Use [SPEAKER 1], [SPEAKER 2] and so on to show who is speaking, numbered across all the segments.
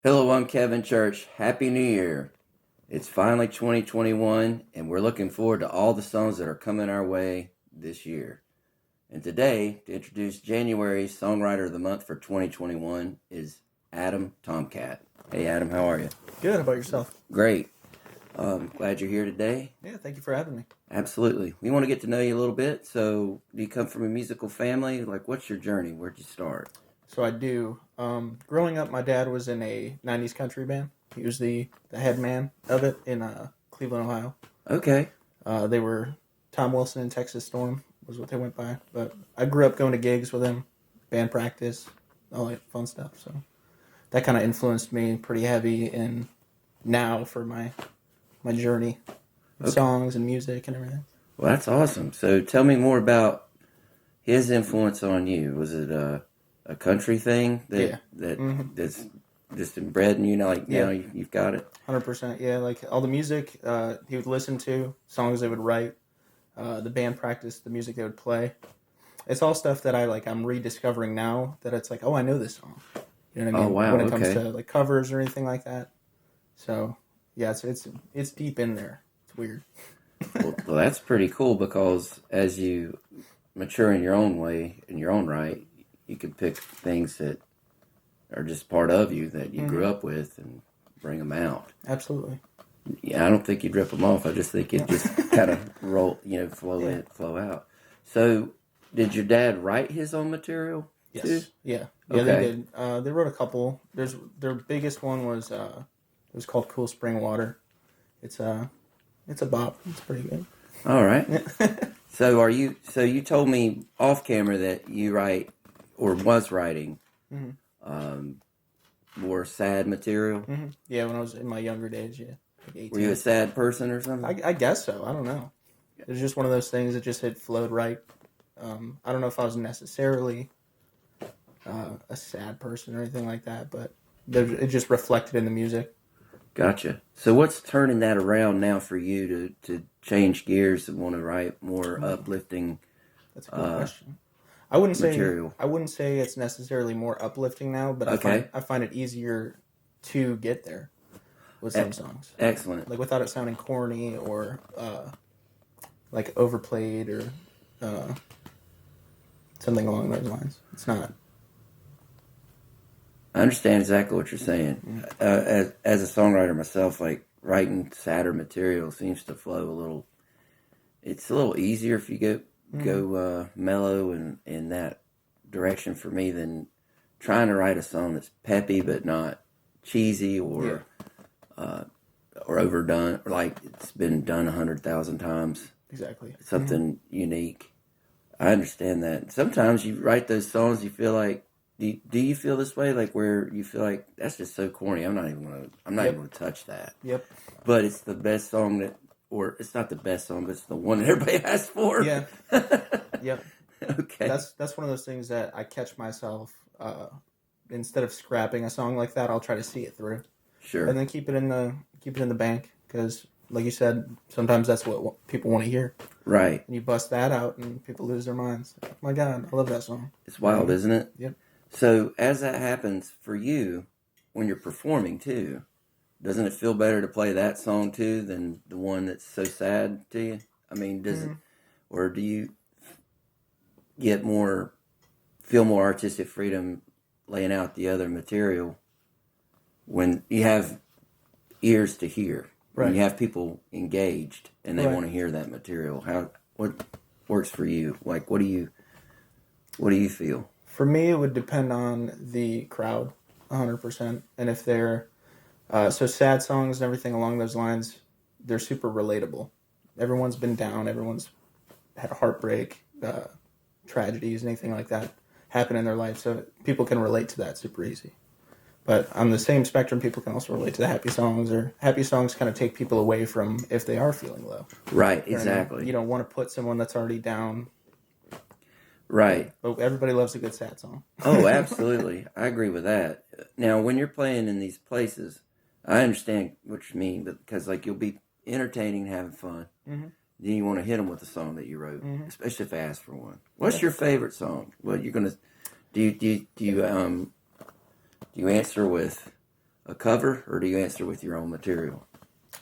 [SPEAKER 1] Hello, I'm Kevin Church. Happy New Year. It's finally 2021, and we're looking forward to all the songs that are coming our way this year. And today, to introduce January's Songwriter of the Month for 2021 is Adam Tomcat. Hey, Adam, how are you?
[SPEAKER 2] Good. How about yourself?
[SPEAKER 1] Great. Glad you're here today.
[SPEAKER 2] Yeah, thank you for having me.
[SPEAKER 1] Absolutely. We want to get to know you a little bit. So, do you come from a musical family? Like, what's your journey? Where'd you start?
[SPEAKER 2] So I do. Growing up, my dad was in a 90s country band. He was the head man of it in Cleveland, Ohio.
[SPEAKER 1] Okay.
[SPEAKER 2] They were Tom Wilson and Texas Storm was what they went by. But I grew up going to gigs with him, band practice, all that fun stuff. So that kind of influenced me pretty heavy in now for my journey with songs and music and everything.
[SPEAKER 1] Well, that's awesome. So, tell me more about his influence on you. Was it a country thing that's just inbred in you? Now you've got it.
[SPEAKER 2] 100%. Yeah, like all the music he would listen to, songs they would write, the band practice, the music they would play. It's all stuff that I'm rediscovering now. That it's like, oh, I know this song. You know what I mean?
[SPEAKER 1] Oh wow.
[SPEAKER 2] When it comes
[SPEAKER 1] Okay.
[SPEAKER 2] to like covers or anything like that. So yeah, it's deep in there. It's weird.
[SPEAKER 1] Well, that's pretty cool because as you mature in your own way, in your own right, you can pick things that are just part of you that you grew up with and bring them out.
[SPEAKER 2] Absolutely.
[SPEAKER 1] Yeah, I don't think you'd rip them off. I just think it just kind of roll, flow in, flow out. So, did your dad write his own material
[SPEAKER 2] Yes.
[SPEAKER 1] too?
[SPEAKER 2] Yeah.
[SPEAKER 1] Okay.
[SPEAKER 2] They did. They wrote a couple. Their biggest one was it was called Cool Spring Water. It's a bop. It's pretty good.
[SPEAKER 1] All right. So you told me off camera that you write or was writing more sad material.
[SPEAKER 2] Mm-hmm. Yeah, when I was in my younger days, yeah. Like 18.
[SPEAKER 1] Were you a sad person or something?
[SPEAKER 2] I guess so. I don't know. It was just one of those things that just had flowed right. I don't know if I was necessarily a sad person or anything like that, but it just reflected in the music.
[SPEAKER 1] Gotcha. So what's turning that around now for you to change gears and want to write more uplifting
[SPEAKER 2] That's a good question. I wouldn't
[SPEAKER 1] material?
[SPEAKER 2] say I wouldn't say it's necessarily more uplifting now, but
[SPEAKER 1] Okay.
[SPEAKER 2] I find it easier to get there with some songs.
[SPEAKER 1] Excellent.
[SPEAKER 2] Like without it sounding corny or like overplayed or something along those lines. It's not.
[SPEAKER 1] I understand exactly what you're saying. As a songwriter myself, like writing sadder material seems to flow a little. It's a little easier if you go mellow and in that direction for me than trying to write a song that's peppy but not cheesy or overdone, or like it's been done 100,000 times.
[SPEAKER 2] Exactly.
[SPEAKER 1] Something unique. I understand that. Sometimes you write those songs, you feel like. Do you feel this way? Like where you feel like that's just so corny. I'm not even gonna touch that.
[SPEAKER 2] Yep.
[SPEAKER 1] But it's the best song or it's not the best song, but it's the one that everybody asks for.
[SPEAKER 2] Yeah. Yep.
[SPEAKER 1] Okay.
[SPEAKER 2] That's one of those things that I catch myself. Instead of scrapping a song like that, I'll try to see it through.
[SPEAKER 1] Sure.
[SPEAKER 2] And then keep it in the bank because, like you said, sometimes that's what people want to hear.
[SPEAKER 1] Right.
[SPEAKER 2] And you bust that out, and people lose their minds. Oh my God, I love that song.
[SPEAKER 1] It's wild, isn't it?
[SPEAKER 2] Yep.
[SPEAKER 1] So as that happens for you, when you're performing too, doesn't it feel better to play that song too than the one that's so sad to you? I mean, does it, or do you feel more artistic freedom laying out the other material when you have ears to hear,
[SPEAKER 2] Right.
[SPEAKER 1] when you have people engaged and they
[SPEAKER 2] Right.
[SPEAKER 1] want to hear that material? What works for you? Like, what do you feel?
[SPEAKER 2] For me, it would depend on the crowd, 100%. And if they're so sad songs and everything along those lines, they're super relatable. Everyone's been down. Everyone's had a heartbreak, tragedies, anything like that happen in their life. So people can relate to that super easy. But on the same spectrum, people can also relate to the happy songs, or happy songs kind of take people away from if they are feeling low.
[SPEAKER 1] Right,
[SPEAKER 2] You know what I mean?
[SPEAKER 1] exactly.
[SPEAKER 2] You don't want to put someone that's already down.
[SPEAKER 1] Right.
[SPEAKER 2] But everybody loves a good sad song.
[SPEAKER 1] Oh, absolutely. I agree with that. Now, when you're playing in these places, I understand what you mean, but because like you'll be entertaining, having fun.
[SPEAKER 2] Mm-hmm.
[SPEAKER 1] Then you want to hit them with a song that you wrote, especially if they ask for one. What's
[SPEAKER 2] Yeah.
[SPEAKER 1] your favorite song? Well, you're gonna do you answer with a cover, or do you answer with your own material?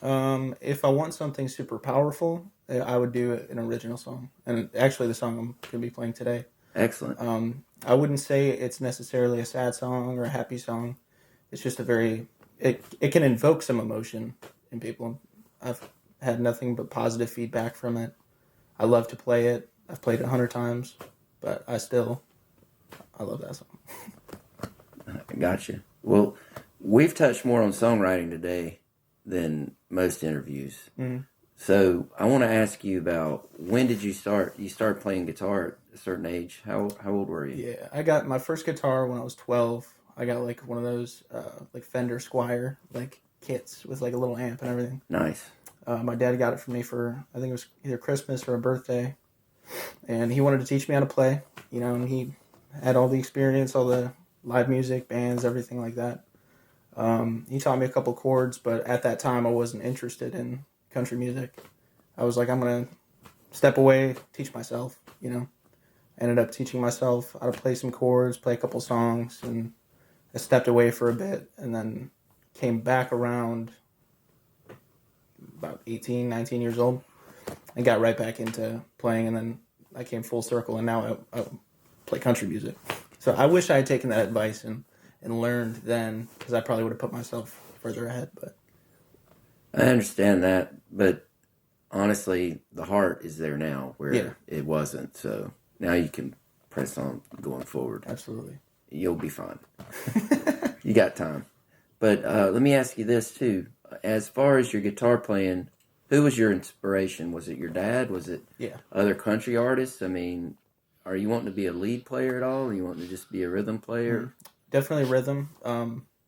[SPEAKER 2] If I want something super powerful, I would do an original song. And actually, the song I'm going to be playing today.
[SPEAKER 1] Excellent.
[SPEAKER 2] I wouldn't say it's necessarily a sad song or a happy song. It's just it can invoke some emotion in people. I've had nothing but positive feedback from it. I love to play it. I've played it 100 times, but I love that song.
[SPEAKER 1] Gotcha. Well, we've touched more on songwriting today than most interviews. Mm-hmm. So I want to ask you about, when did you start? You started playing guitar at a certain age. How old were you?
[SPEAKER 2] Yeah, I got my first guitar when I was 12. I got like one of those like Fender Squire like kits with like a little amp and everything.
[SPEAKER 1] Nice.
[SPEAKER 2] My dad got it for me for, I think it was either Christmas or a birthday. And he wanted to teach me how to play, and he had all the experience, all the live music, bands, everything like that. He taught me a couple chords, but at that time I wasn't interested in country music. I was like, I'm going to step away, teach myself, Ended up teaching myself how to play some chords, play a couple songs, and I stepped away for a bit and then came back around about 18, 19 years old and got right back into playing, and then I came full circle, and now I play country music. So I wish I had taken that advice and learned then, because I probably would have put myself further ahead. But
[SPEAKER 1] I understand that, but honestly, the heart is there now where it wasn't. So now you can press on going forward.
[SPEAKER 2] Absolutely.
[SPEAKER 1] You'll be fine. You got time. But let me ask you this too. As far as your guitar playing, who was your inspiration? Was it your dad? Was it other country artists? I mean, are you wanting to be a lead player at all? Or you wanting to just be a rhythm player?
[SPEAKER 2] Definitely rhythm.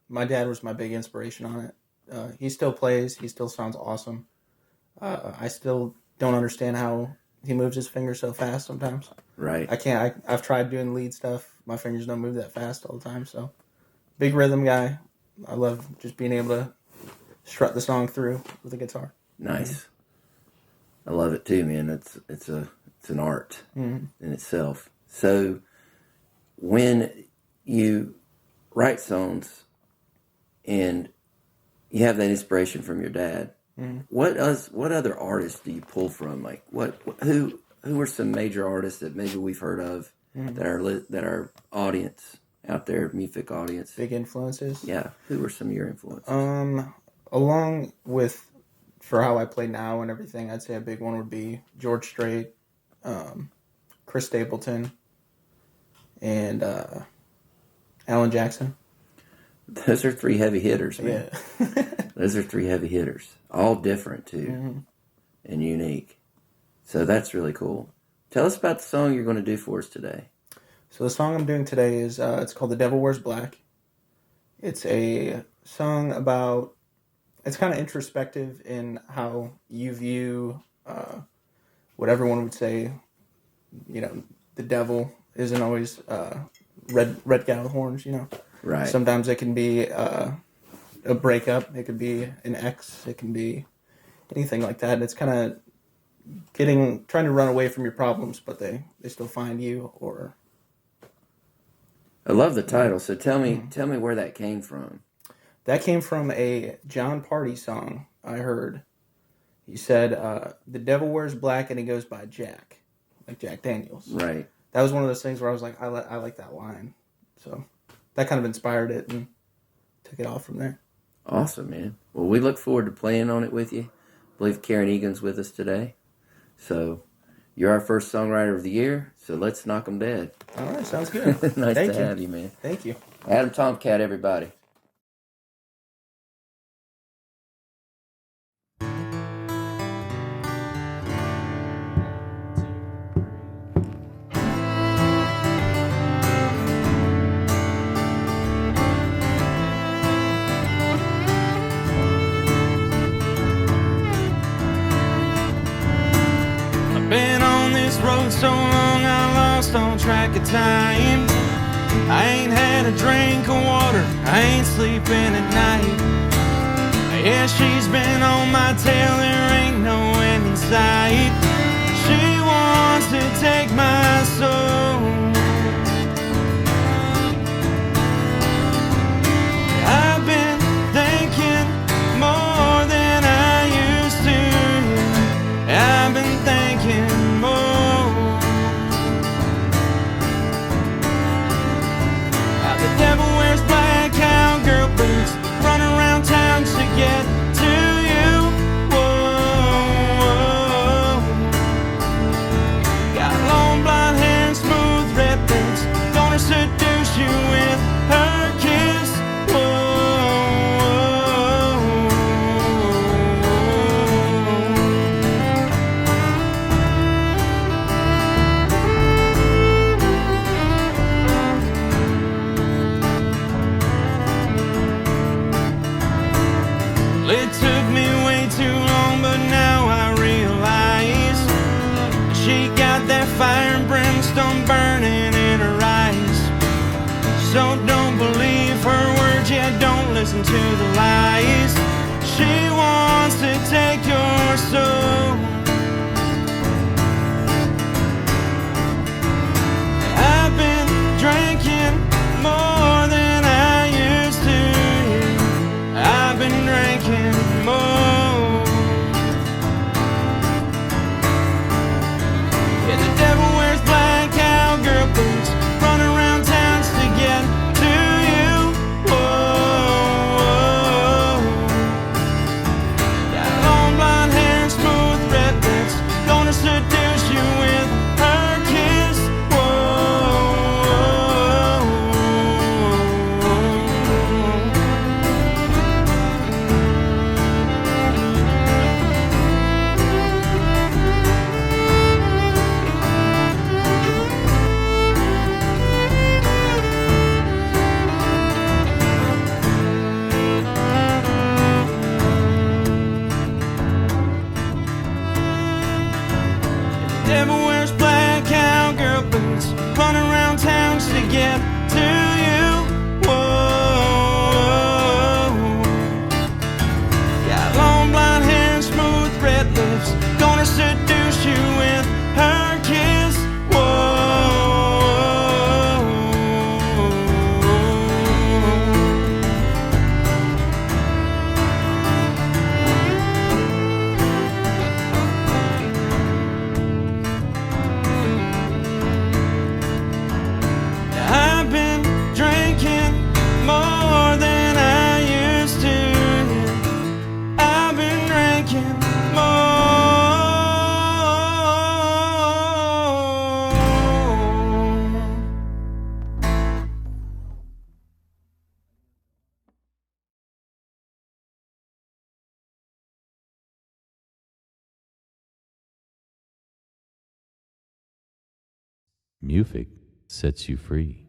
[SPEAKER 2] My dad was my big inspiration on it. He still plays. He still sounds awesome. I still don't understand how he moves his fingers so fast sometimes.
[SPEAKER 1] Right.
[SPEAKER 2] I can't. I've tried doing lead stuff. My fingers don't move that fast all the time. So, big rhythm guy. I love just being able to strut the song through with the guitar.
[SPEAKER 1] Nice. I love it too, man. It's an art in itself. So when you write songs and you have that inspiration from your dad, what other artists do you pull from? Like who are some major artists that maybe we've heard of that are audience out there, MUFIC audience?
[SPEAKER 2] Big influences?
[SPEAKER 1] Yeah. Who are some of your influences?
[SPEAKER 2] Along with, for how I play now and everything, I'd say a big one would be George Strait, Chris Stapleton, and Alan Jackson.
[SPEAKER 1] Those are three heavy hitters, man.
[SPEAKER 2] Yeah.
[SPEAKER 1] Those are three heavy hitters. All different, too, and unique. So that's really cool. Tell us about the song you're going to do for us today.
[SPEAKER 2] So the song I'm doing today is, it's called The Devil Wears Black. It's a song about, it's kind of introspective in how you view what everyone would say, the devil isn't always red guy with horns,
[SPEAKER 1] Right.
[SPEAKER 2] Sometimes it can be a breakup, it could be an ex, it can be anything like that. It's kind of trying to run away from your problems, but they still find you. Or
[SPEAKER 1] I love the title. So tell me where that came from.
[SPEAKER 2] That came from a John Party song I heard. He said, the devil wears black and he goes by Jack, like Jack Daniels.
[SPEAKER 1] Right.
[SPEAKER 2] That was one of those things where I was like, I like that line. So that kind of inspired it and took it off from there.
[SPEAKER 1] Awesome, man. Well, we look forward to playing on it with you. I believe Karen Egan's with us today. So you're our first songwriter of the year, so let's knock 'em dead.
[SPEAKER 2] All right, sounds good.
[SPEAKER 1] Nice to have you, man.
[SPEAKER 2] Thank you.
[SPEAKER 1] Adam Tomcat, everybody.
[SPEAKER 3] Road so long I lost all track of time. I ain't had a drink of water, I ain't sleeping at night. Yeah, she's been on my tail, there ain't no end in sight. She wants to take my soul. I've been She wants to take your soul. I've been drinking more than I used to. I've been drinking more. Yeah, the devil wears black cowgirl boots, run around towns to get to you. Whoa. Got long blonde hair and smooth red lips, gonna seduce you with her kiss. Devil wears black cowgirl boots, run around towns to get to you. Whoa. Got long blonde hair and smooth red lips, gonna seduce you with her kiss. I've been drinking more than I used to. I've been drinking more.
[SPEAKER 4] MUFIC sets you free.